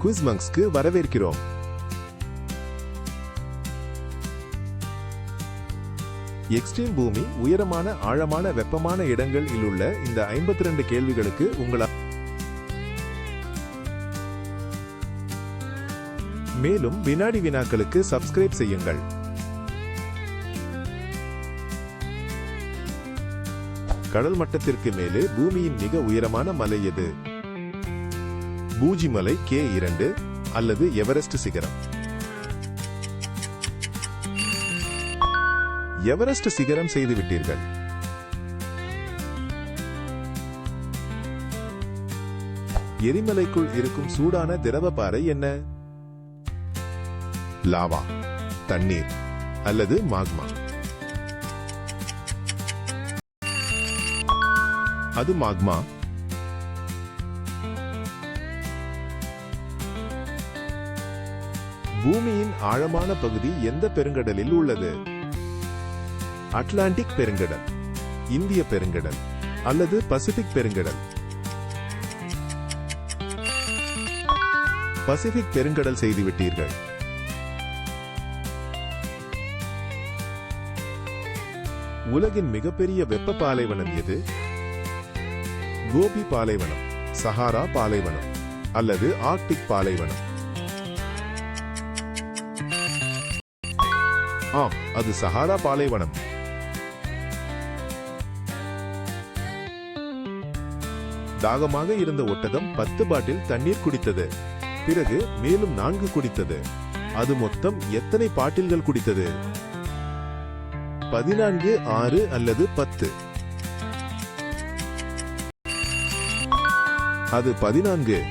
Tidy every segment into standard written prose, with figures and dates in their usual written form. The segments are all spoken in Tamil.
குவிஸ்மங்ஸ்க்கு வரவேற்கிறோம். எக்ஸ்ட்ரீம் பூமி உயரமான ஆழமான வெப்பமான இடங்கள் உள்ள இந்த 52 கேள்விகளுக்கு உங்களால் மேலும் வினாடி வினாக்களுக்கு சப்ஸ்கிரைப் செய்யுங்கள். கடல் மட்டத்திற்கு மேலே பூமியின் மிக உயரமான மலை எது? பூஜி மலை, K2 அல்லது எவரெஸ்ட் சிகரம்? எவரெஸ்ட் சிகரம் செய்துவிட்டீர்கள். எரிமலைக்குள் இருக்கும் சூடான திரவ பாறை என்ன? லாவா, தண்ணீர் அல்லது மாக்மா? அது மாக்மா. பூமியின் ஆழமான பகுதி எந்த பெருங்கடலில் உள்ளது? அட்லாண்டிக் பெருங்கடல், இந்திய பெருங்கடல் அல்லது பசிபிக் பெருங்கடல்? பசிபிக் பெருங்கடல் செய்துவிட்டீர்கள். உலகின் மிகப்பெரிய வெப்ப பாலைவனம் எது? கோபி பாலைவனம், சஹாரா பாலைவனம் அல்லது ஆர்க்டிக் பாலைவனம்? ஆம், அது சஹாரா பாலைவனம். தாகமாக இருந்த ஒட்டகம் 10 பாட்டில் தண்ணீர் குடித்தது. பிறகு மேலும் 4 குடித்தது. அது மொத்தம் எத்தனை பாட்டில்கள் குடித்தது? 14, 6 அல்லது 10? அது 14.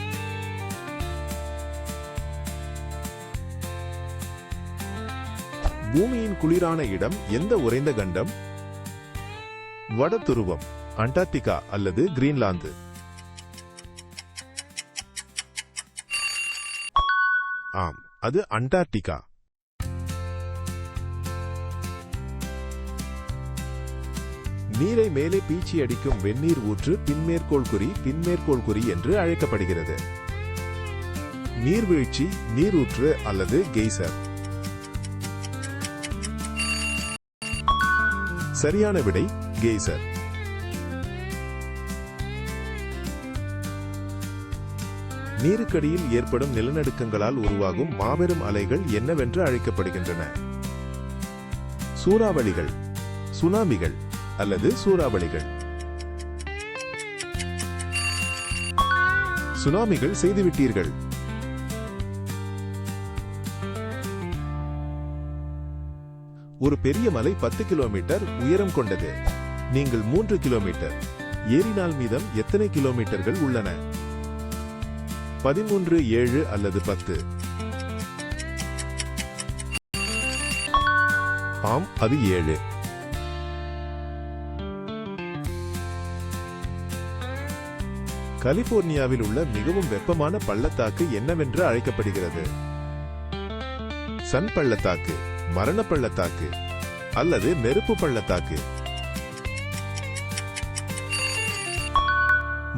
பூமியின் குளிரான இடம் எந்த உறைந்த கண்டம்? வட துருவம், அண்டார்டிகா அல்லது கிரீன்லாந்து? ஆம், அது அண்டார்டிகா. நீரை மேலே பீச்சி அடிக்கும் வெந்நீர் ஊற்று பின்மேற்கோள் குறி என்று அழைக்கப்படுகிறது. நீர்வீழ்ச்சி, நீரூற்று அல்லது கெய்சர்? சரியான விடை கெய்சர். நீருக்கடியில் ஏற்படும் நிலநடுக்கங்களால் உருவாகும் மாபெரும் அலைகள் என்னவென்று அழைக்கப்படுகின்றன? சூறாவளிகள், சுனாமிகள் அல்லது சூறாவளிகள்? சுனாமிகள் செய்துவிட்டீர்கள். ஒரு பெரிய மலை 10 கிலோமீட்டர் உயரம் கொண்டது. நீங்கள் 3 கிலோமீட்டர் ஏறினால் மீதம் எத்தனை கிலோமீட்டர்கள் உள்ளன? 13, 7 அல்லது 10? ஆம், அது 7. கலிபோர்னியாவில் உள்ள மிகவும் வெப்பமான பள்ளத்தாக்கு என்னவென்று அழைக்கப்படுகிறது? சன் பள்ளத்தாக்கு, மரண பள்ளத்தாக்கு அல்லது நெருப்பு பள்ளத்தாக்கு?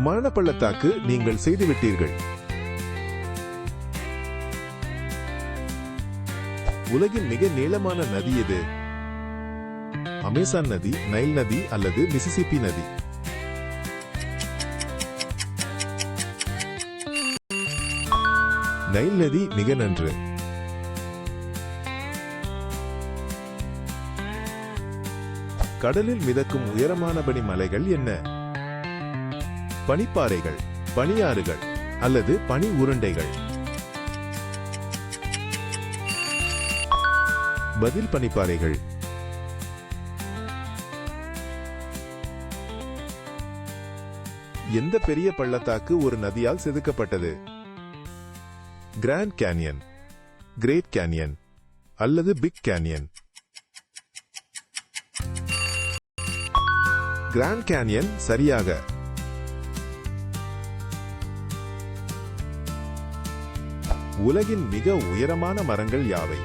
மரண பள்ளத்தாக்கு நீங்கள் செய்துவிட்டீர்கள். உலகின் மிக நீளமான நதி எது? அமேசான் நதி, நைல் நதி அல்லது மிசிசிப்பி நதி? நைல் நதி மிக நன்று. கடலில் மிதக்கும் உயரமான பனிமலைகள் என்ன? பனிப்பாறைகள், பனியாறுகள் அல்லது பனி உருண்டைகள்? பதில் பனிப்பாறைகள். எந்த பெரிய பள்ளத்தாக்கு ஒரு நதியால் செதுக்கப்பட்டது? கிராண்ட் கேனியன், கிரேட் கேனியன் அல்லது பிக் கேனியன்? கிராண்ட் கேனியன் சரியாக. உலகின் மிக உயரமான மரங்கள் யாவை?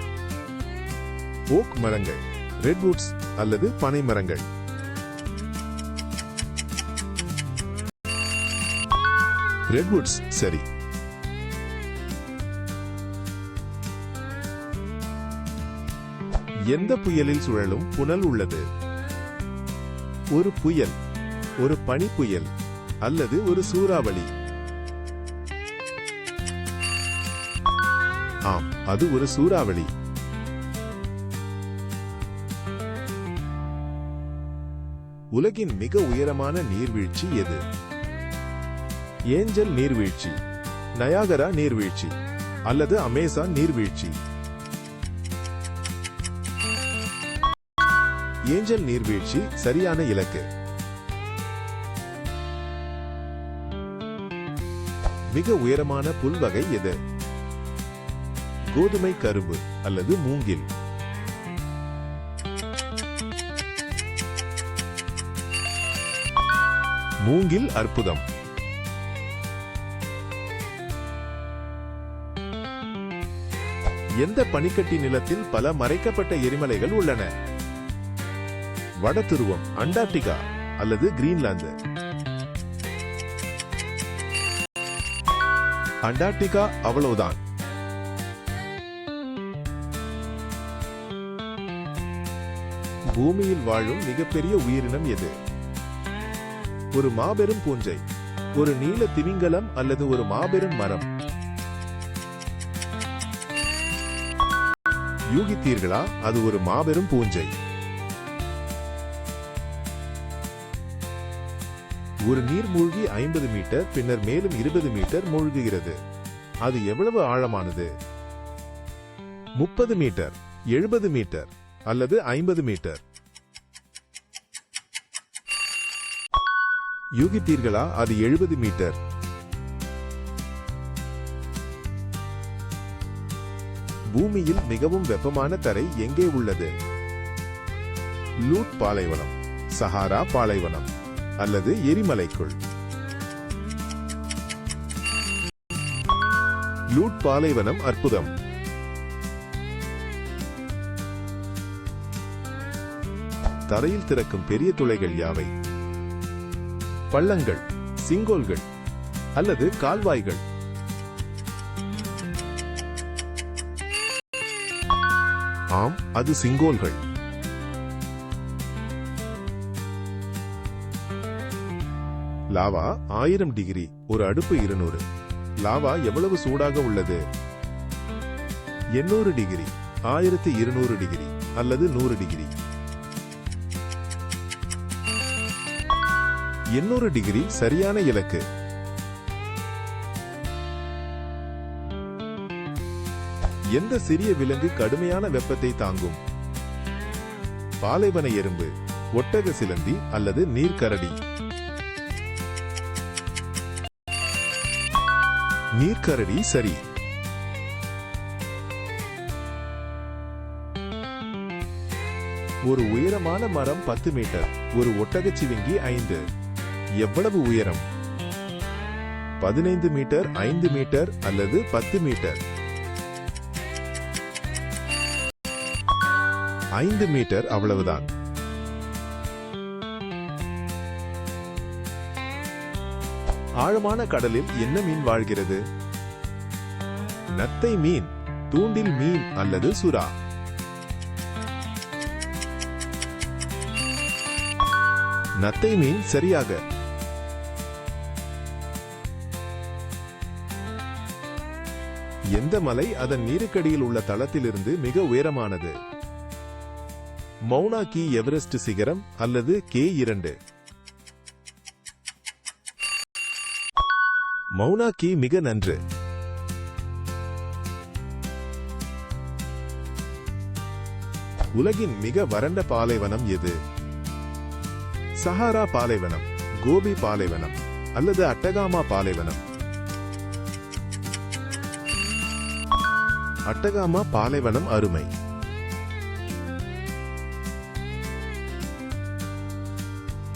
ஓக் மரங்கள், ரெட்வுட்ஸ் அல்லது பனை மரங்கள்? ரெட்வுட்ஸ் சரி. எந்த புயலில் சுழலும் புனல் உள்ளது? ஒரு புயல், ஒரு பனிப்புயல் அல்லது ஒரு சூறாவளி? ஆம், அது ஒரு சூறாவளி. உலகின் மிக உயரமான நீர்வீழ்ச்சி எது? ஏஞ்சல் நீர்வீழ்ச்சி, நயாகரா நீர்வீழ்ச்சி அல்லது அமேசான் நீர்வீழ்ச்சி? ஏஞ்சல் நீர்வீழ்ச்சி சரியான இலக்கு. மிக உயரமான புல் வகை எது? கோதுமை கரும்பு அல்லது மூங்கில்? மூங்கில் அற்புதம். எந்த பனிக்கட்டி நிலத்தில் பல மறைக்கப்பட்ட எரிமலைகள் உள்ளன? வட துருவம், அண்டார்டிகா அல்லது கிரீன்லாந்து? அண்டார்டிகா அவ்வளவுதான். பூமியில் வாழும் மிகப்பெரிய உயிரினம் எது? ஒரு மாபெரும் பூஞ்சை, ஒரு நீல திமிங்கலம் அல்லது ஒரு மாபெரும் மரம்? யூகித்தீர்களா? அது ஒரு மாபெரும் பூஞ்சை. ஒரு நீர்மூழ்கி 50 மீட்டர் பின்னர் மேலும் 20 மீட்டர் மூழ்குகிறது. அது எவ்வளவு ஆழமானது? 30 மீட்டர், 70 மீட்டர் அல்லது 50 மீட்டர்? யூகித்தீர்களா? அது 70 மீட்டர். பூமியில் மிகவும் வெப்பமான தரை எங்கே உள்ளது? லூட் பாலைவனம், சஹாரா பாலைவனம் அல்லது எரிமலைக்குள்? லூட் பாலைவனம் அற்புதம். தரையில் திறக்கும் பெரிய துளைகள் யாவை? பள்ளங்கள், சிங்கோல்கள் அல்லது கால்வாய்கள்? ஆம், அது சிங்கோல்கள். லாவா 1000 டிகிரி, ஒரு அடுப்பு 200. லாவா எவ்வளவு சூடாக உள்ளது? 800 டிகிரி, 1200 டிகிரி அல்லது 100 டிகிரி? 800 டிகிரி சரியான இலக்கு. எந்த சிறிய விலங்கு கடுமையான வெப்பத்தை தாங்கும்? பாலைவன எறும்பு, ஒட்டக சிலந்தி அல்லது நீர்க்கரடி? நீர்க்கரடி சரி. ஒரு உயரமான மரம் 10 மீட்டர், ஒரு ஒட்டகச்சிவிங்கி 5. எவ்வளவு உயரம்? 15 மீட்டர், 5 மீட்டர் அல்லது 10 மீட்டர்? 5 மீட்டர் அவ்வளவுதான். ஆழமான கடலில் என்ன மீன் வாழ்கிறது? நத்தை மீன், தூண்டில் மீன் அல்லது சுறா? நத்தை மீன் சரியாக. எந்த மலை அதன் நீருக்கடியில் உள்ள தளத்திலிருந்து மிக உயரமானது? மௌனா கீ எவரெஸ்ட் சிகரம் அல்லது K2? மௌனா கீ மிக நன்று. உலகின் மிக வறண்ட பாலைவனம் எது? சஹாரா பாலைவனம், கோபி பாலைவனம் அல்லது அட்டகாமா பாலைவனம்? அட்டகாமா பாலைவனம் அருமை.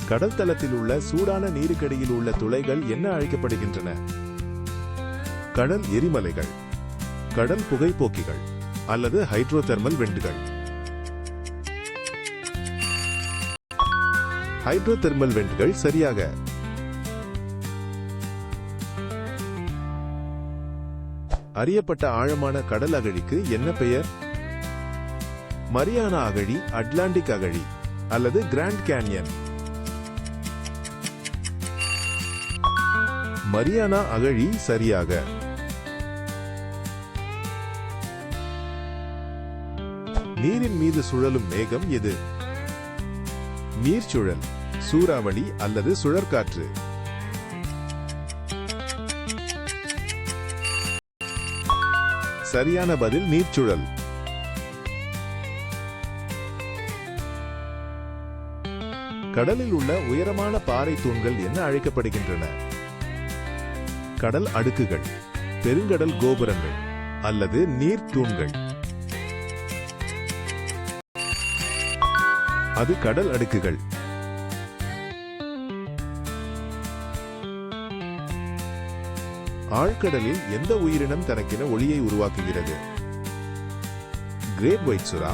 கடல் தளத்தில் உள்ள சூடான நீருக்கடியில் உள்ள துளைகள் என்ன அழைக்கப்படுகின்றன? கடல் எரிமலைகள், கடல் புகைப்போக்கிகள் அல்லது ஹைட்ரோதெர்மல் வெண்டுகள்? ஹைட்ரோதெர்மல் வெண்டுகள் சரியாக. அறியப்பட்ட ஆழமான கடல் அகழிக்கு என்ன பெயர்? மரியானா அகழி, அட்லாண்டிக் அகழி அல்லது கிராண்ட் கேன்யன்? மரியானா அகழி சரியாக. நீரின் மீது சுழலும் மேகம் எது? நீர்ச்சுழல், சூறாவளி அல்லது சுழற்காற்று? சரியான பதில் நீர்ச்சுழல். கடலில் உள்ள உயரமான பாறை தூண்கள் என்ன அழைக்கப்படுகின்றன? கடல் அடுக்குகள், பெருங்கடல் கோபுரங்கள் அல்லது நீர் தூண்கள்? அது கடல் அடுக்குகள். ஆழ்கடலில் எந்த உயிரினம் தனக்கென ஒளியை உருவாக்குகிறது? கிரேட் ஒயிட் சுறா,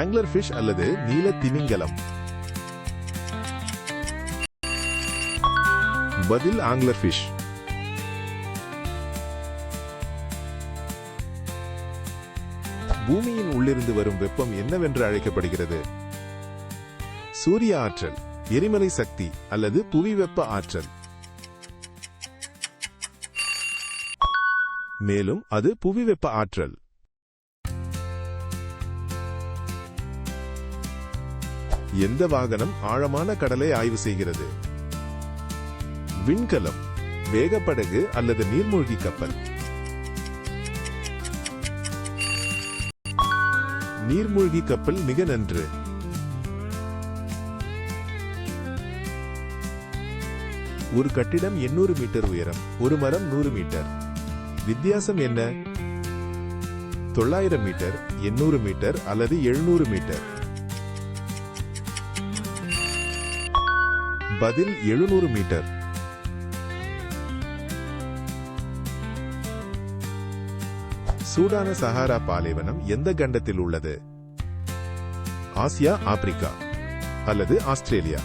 ஆங்லர் ஃபிஷ் அல்லது நீல திமிங்கலம்? பதில் ஆங்லர் ஃபிஷ். பூமியின் உள்ளிருந்து வரும் வெப்பம் என்னவென்று அழைக்கப்படுகிறது? சூரிய ஆற்றல், எரிமலை சக்தி அல்லது புவி வெப்ப ஆற்றல்? மேலும் அது புவி வெப்ப ஆற்றல். எந்த வாகனம் ஆழமான கடலை ஆய்வு செய்கிறது? விண்கலம், வேகப்படகு அல்லது நீர்மூழ்கி கப்பல்? நீர்மூழ்கி கப்பல் மிக நன்று. ஒரு கட்டிடம் 800 மீட்டர் உயரம், ஒரு மரம் 100 மீட்டர். வித்தியாசம் என்ன? 900 மீட்டர், 800 மீட்டர் அல்லது 700 மீட்டர்? பதில் 700 மீட்டர். சூடான சஹாரா பாலைவனம் எந்த கண்டத்தில் உள்ளது? ஆசியா, ஆப்பிரிக்கா அல்லது ஆஸ்திரேலியா?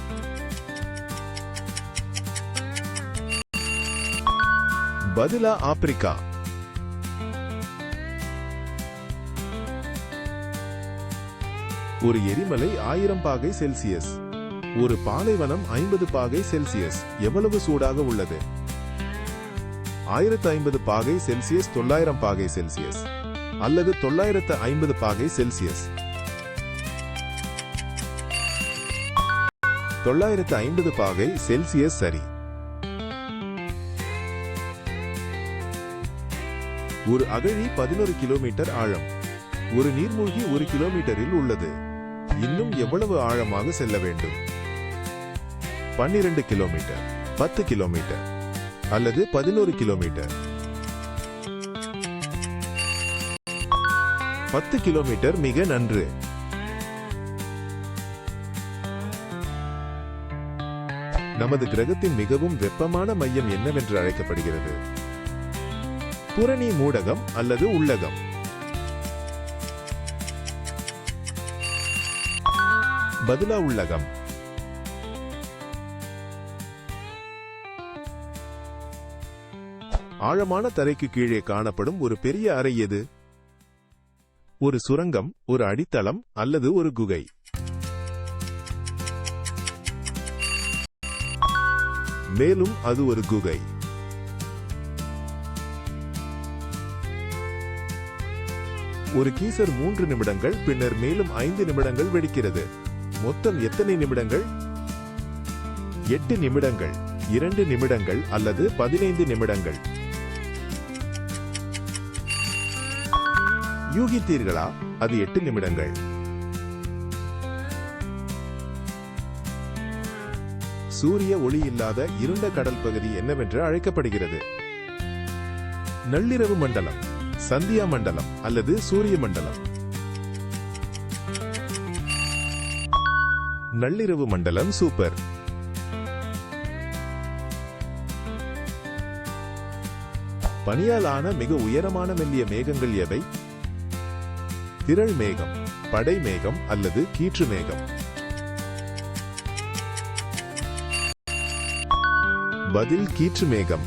பதிலா ஆப்பிரிக்கா. ஒரு எரிமலை 1000 பாகை செல்சியஸ், ஒரு பாலைவனம் 50 பாகை செல்சியஸ் எவ்வளவு சூடாக உள்ளது? 1050 பாகை செல்சியஸ், 900 பாகை செல்சியஸ் அல்லது 950 பாகை செல்சியஸ்? 950 பாகை செல்சியஸ் சரி. ஒரு அகழி 11 கிலோமீட்டர் ஆழம், ஒரு நீர்மூழ்கி 1 கிலோமீட்டரில் உள்ளது. இன்னும் எவ்வளவு ஆழமாக செல்ல வேண்டும்? 12 கிலோமீட்டர், 10 கிலோமீட்டர் அல்லது 11 கிலோமீட்டர்? 10 கிலோமீட்டர் மிக நன்று. நமது கிரகத்தின் மிகவும் வெப்பமான மையம் என்னவென்று அழைக்கப்படுகிறது? புரணி மூடகம் அல்லது உள்ளகம்? பதிலா உள்ளகம். ஆழமான தரைக்கு கீழே காணப்படும் ஒரு பெரிய அறை எது? ஒரு சுரங்கம், ஒரு அடித்தளம் அல்லது ஒரு குகை? மேலும் அது ஒரு குகை. ஒரு கீசர் 3 நிமிடங்கள், பின்னர் மேலும் 5 நிமிடங்கள் வெடிக்கிறது. மொத்தம் எத்தனை நிமிடங்கள்? 8 நிமிடங்கள், 2 நிமிடங்கள் அல்லது 15 நிமிடங்கள்? யூகித்தீர்களா? அது 8 நிமிடங்கள். சூரிய ஒளி இல்லாத இருண்ட கடல் பகுதி என்னவென்று அழைக்கப்படுகிறது? நள்ளிரவு மண்டலம், சந்தியா மண்டலம் அல்லது சூரிய மண்டலம்? நள்ளிரவு மண்டலம் சூப்பர். பனியால் ஆன மிக உயரமான மெல்லிய மேகங்கள் எவை? திரள் மேகம், படை மேகம் அல்லது கீற்று மேகம்? பதில் கீற்று மேகம்.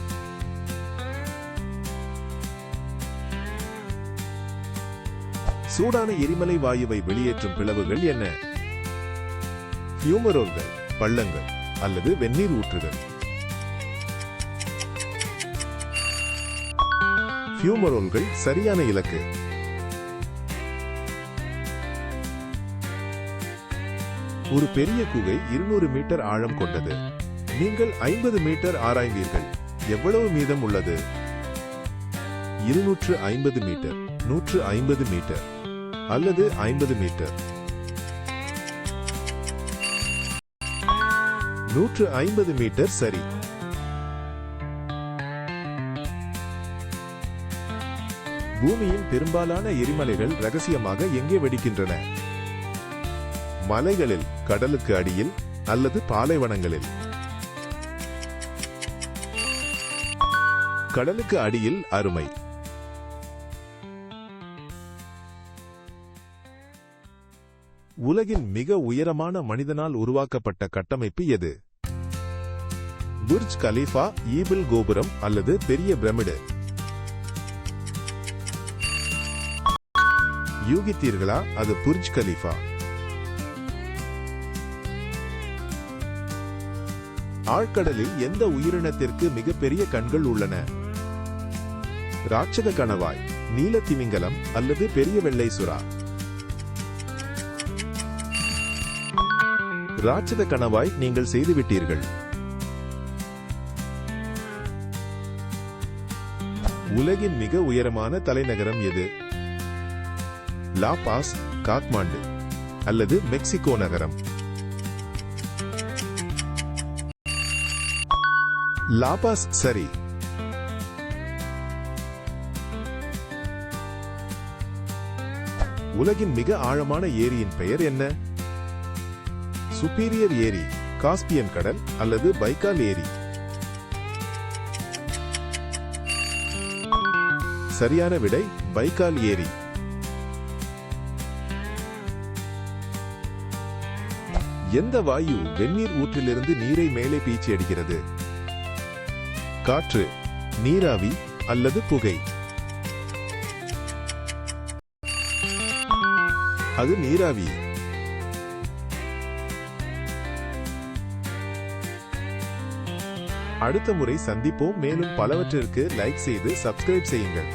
சூடான எரிமலை வாயுவை வெளியேற்றும் பிளவுகள் என்ன? ஃபியூமரோல்கள், பள்ளங்கள் அல்லது வெந்நீர் ஊற்றுகள்? ஃபியூமரோல்கள் சரியான இலக்கு. ஒரு பெரிய குகை 200 மீட்டர் ஆழம் கொண்டது. நீங்கள் 50 மீட்டர் ஆராய்ந்தீர்கள். எவ்வளவு மீதம் உள்ளது? 250 மீட்டர், 150 மீட்டர் அல்லது 50 மீட்டர்? 150 மீட்டர் சரி. பூமியின் பெரும்பாலான எரிமலைகள் ரகசியமாக எங்கே வெடிக்கின்றன? மலைகளில், கடலுக்கு அடியில் அல்லது பாலைவனங்களில்? கடலுக்கு அடியில். அருமை. உலகின் மிக உயரமான மனிதனால் உருவாக்கப்பட்ட கட்டமைப்பு எது? புர்ஜ் கலீஃபா, ஈபிள் கோபுரம் அல்லது பெரிய பிரமிடு? யூகித்தீர்களா? அது புர்ஜ் கலீஃபா. ஆழ்கடலில் எந்த உயிரினத்திற்கு மிகப்பெரிய கண்கள் உள்ளன? ராட்சத கணவாய், நீல திமிங்கலம் அல்லது பெரிய வெள்ளை சுறா? ராட்சத கணவாய் நீங்கள் செய்துவிட்டீர்கள். உலகின் மிக உயரமான தலைநகரம் எது? லா பாஸ், காத்மாண்டு அல்லது மெக்சிகோ நகரம்? லாபாஸ் சரி. உலகின் மிக ஆழமான ஏரியின் பெயர் என்ன? சுப்பீரியர் ஏரி, காஸ்பியன் கடல் அல்லது பைக்கால் ஏரி? சரியான விடை பைக்கால் ஏரி. எந்த வாயு வெந்நீர் ஊற்றிலிருந்து நீரை மேலே பீச்சி அடிக்கிறது? காற்று, நீராவி அல்லது புகை? அது நீராவி. அடுத்த முறை சந்திப்போம். மேலும் பலவற்றிற்கு லைக் செய்து சப்ஸ்கிரைப் செய்யுங்கள்.